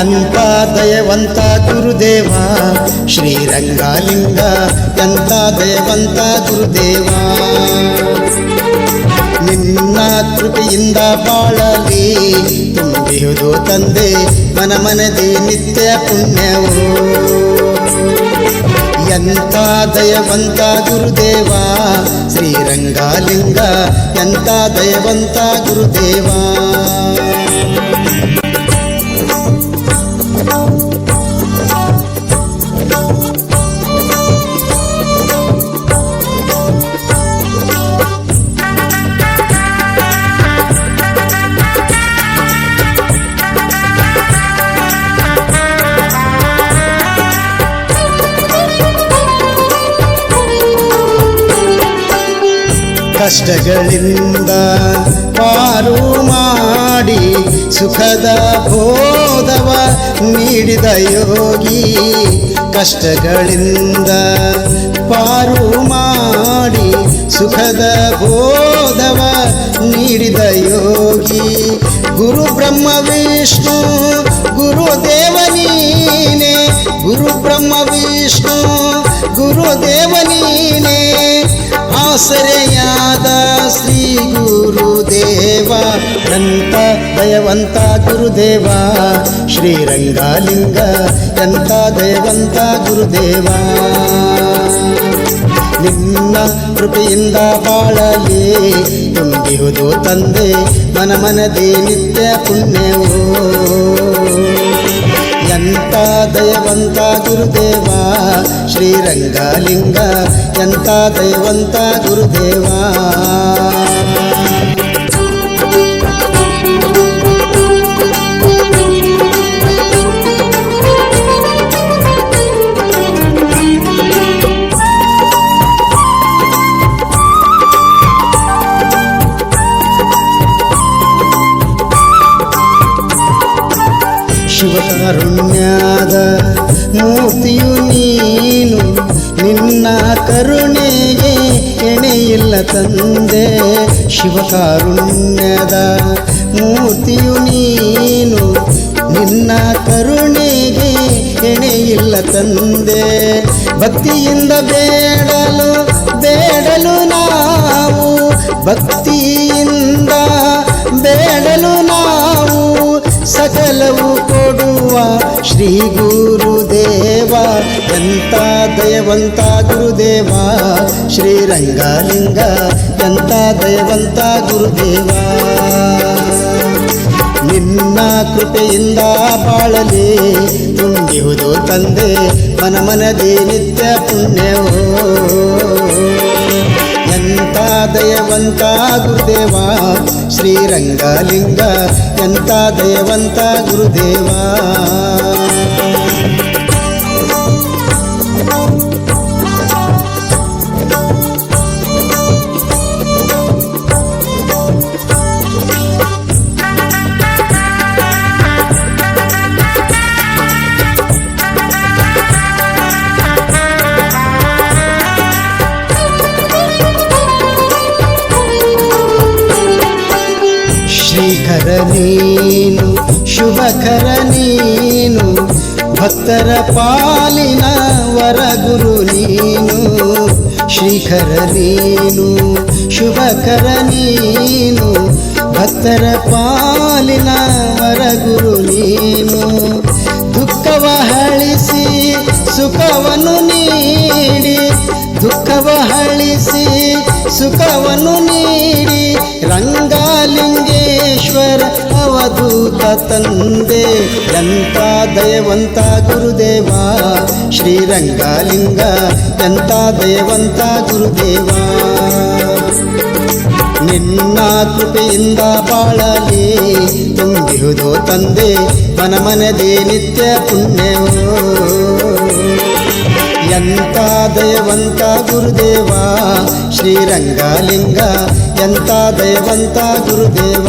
ಎಂತ ದಯವಂತ ಗುರುದೇವ ಶ್ರೀರಂಗಲಿಂಗ, ಎಂತ ದಯವಂತ ಗುರುದೇವ. ನಿನ್ನ ಕೃಪೆಯಿಂದ ಬಾಳಲಿ ತುಂಬಿಹುದು ತಂದೆ ಮನ ಮನದಿ ನಿತ್ಯ ಪುಣ್ಯವು. ಎಂತ ದಯವಂತ ಗುರುದೇವ ಶ್ರೀರಂಗಲಿಂಗ, ಎಂತ ದಯವಂತ ಗುರುದೇವ. ಕಷ್ಟಗಳಿಂದ ಪಾರು ಮಾಡಿ ಸುಖದ ಬೋಧವ ನೀಡಿದ ಯೋಗಿ. ಕಷ್ಟಗಳಿಂದ ಪಾರು ಮಾಡಿ ಸುಖದ ಬೋಧವ ನೀಡಿದ ಯೋಗಿ. ಗುರು ಬ್ರಹ್ಮ ವಿಷ್ಣು ಗುರುದೇವ ನೀನೇ, ಗುರು ಬ್ರಹ್ಮ ವಿಷ್ಣು ಗುರುದೇವ ನೀನೇ. ಆಸರೆಯಾದ ಶ್ರೀ ಗುರುದೇವ, ಎಂತ ದಯವಂತ ಗುರುದೇವ ಶ್ರೀರಂಗಲಿಂಗ, ಎಂತ ದಯವಂತ ಗುರುದೇವ. ನಿನ್ನ ಕೃಪೆಯಿಂದ ಬಾಳಲಿ ತುಂಬಿಹುದು ತಂದೆ ಮನ ಮನದಿ ನಿತ್ಯ ಪುಣ್ಯವು. ಎಂತ ದಯವಂತ ಗುರುದೇವ ಶ್ರೀರಂಗಲಿಂಗ, ಎಂತ ದಯವಂತ ಗುರುದೇವ. ಶಿವಕಾರುಣ್ಯದ ಮೂರ್ತಿಯು ನೀನು, ನಿನ್ನ ಕರುಣೆಗೆ ಎಣೆಯಿಲ್ಲ ತಂದೆ. ಶಿವಕಾರುಣ್ಯದ ಮೂರ್ತಿಯು ನೀನು, ನಿನ್ನ ಕರುಣೆಗೆ ಎಣೆಯಿಲ್ಲ ತಂದೆ. ಭಕ್ತಿಯಿಂದ ಬೇಡಲು ಬೇಡಲು ನಾವು, ಭಕ್ತಿಯಿಂದ ಬೇಡಲು ನಾವು ಸಕಲವು ಕೊಡುವ ಶ್ರೀ ಗುರುದೇವ. ಎಂತ ದಯವಂತ ಗುರುದೇವ ಶ್ರೀರಂಗಲಿಂಗ, ಎಂತ ದಯವಂತ ಗುರುದೇವ. ನಿನ್ನ ಕೃಪೆಯಿಂದ ಬಾಳಲಿ ತುಂಬಿಹುದು ತಂದೆ ಮನ ಮನದಿ ನಿತ್ಯ ಪುಣ್ಯವು. ಎಂತ ದಯವಂತ ಗುರುದೇವ ಶ್ರೀರಂಗಲಿಂಗ, ಎಂತ ದಯವಂತ ಗುರುದೇವ. ಶ್ರೀಕರ ನೀನು, ಶುಭಕರ ನೀನು, ಭಕ್ತರ ಪಾಲಿನ ವರಗುರು ನೀನು. ಶ್ರೀಕರ ನೀನು, ಶುಭಕರ ನೀನು, ಭಕ್ತರ ಪಾಲಿನ ವರಗುರು ನೀನು. ದುಃಖವ ಹಳಿಸಿ ಸುಖವನ್ನು ನೀಡಿ, ದುಃಖವ ಹಳಿಸಿ ಸುಖವನ್ನು ನೀಡಿ. ರಂಗಲಿಂಗೇಶ್ವರ ಅವಧೂತ ತಂದೆ, ಎಂತ ದಯವಂತ ಗುರುದೇವ ಶ್ರೀರಂಗಲಿಂಗ, ಎಂತ ದಯವಂತ ಗುರುದೇವ. ನಿನ್ನ ಕೃಪೆಯಿಂದ ಬಾಳಲಿ ತುಂಬಿಹುದು ತಂದೆ ಮನ ಮನದಿ ನಿತ್ಯ ಪುಣ್ಯವು. ಎಂತ ದಯವಂತ ಗುರುದೇವ ಶ್ರೀರಂಗಲಿಂಗ, ಎಂತ ದಯವಂತ ಗುರುದೇವ.